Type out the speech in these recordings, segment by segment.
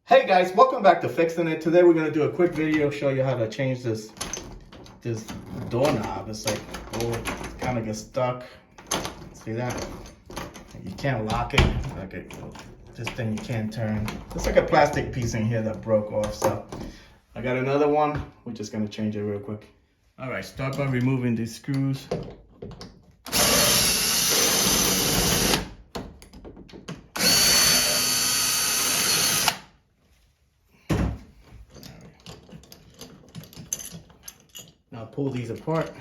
Hey guys, welcome back to Fixin' It. Today we're gonna do a quick video, show you how to change this doorknob. It's like, oh, it kind of gets stuck. See that? You can't lock it. Like this thing you can't turn. There's like a plastic piece in here that broke off. So I got another one. We're just gonna change it real quick. All right, start by removing these screws. Now pull these apart.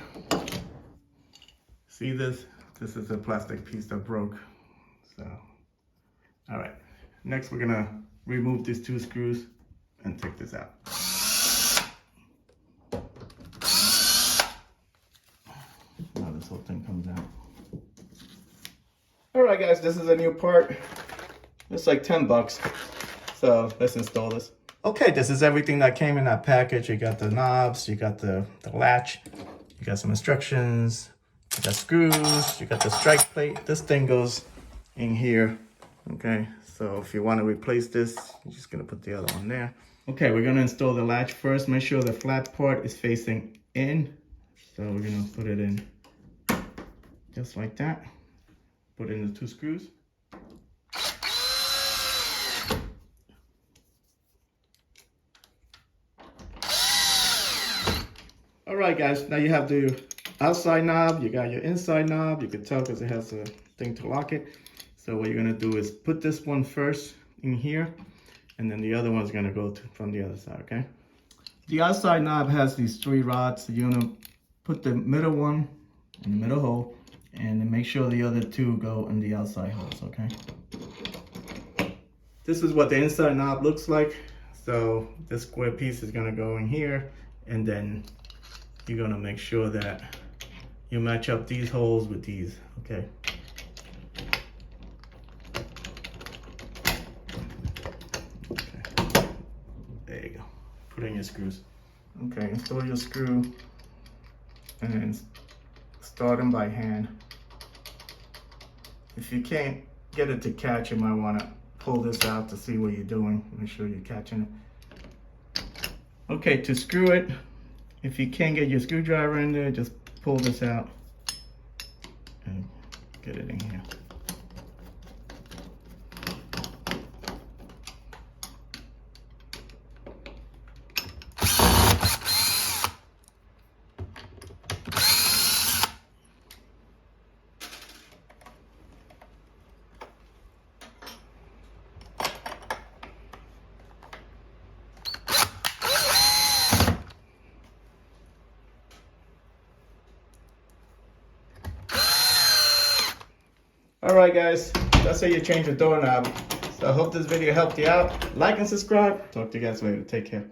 See this? This is a plastic piece that broke. So, all right. Next, we're gonna remove these two screws and take this out. Now this whole thing comes out. All right, guys, this is a new part. It's like 10 bucks. So let's install this. Okay, this is everything that came in that package. You got the knobs, you got the latch, you got some instructions, you got screws, you got the strike plate. This thing goes in here, okay? So if you want to replace this, you're just gonna put the other one there. Okay, we're gonna install the latch first. Make sure the flat part is facing in. So we're gonna put it in just like that. Put in the two screws. All right, guys, now you have the outside knob, you got your inside knob. You can tell because it has a thing to lock it. So what you're gonna do is put this one first in here, and then the other one's gonna go from the other side, okay? The outside knob has these 3 rods. So you're gonna put the middle one in the middle hole, and then make sure the other 2 go in the outside holes, okay? This is what the inside knob looks like. So this square piece is gonna go in here, and then you're gonna make sure that you match up these holes with these, okay? Okay, there you go. Put in your screws. Okay, install your screw and start them by hand. If you can't get it to catch, you might wanna pull this out to see what you're doing. Make sure you're catching it. Okay, to screw it, if you can't get your screwdriver in there, just pull this out and get it in here. All right, guys, that's how you change the doorknob. So I hope this video helped you out. Like and subscribe. Talk to you guys later. Take care.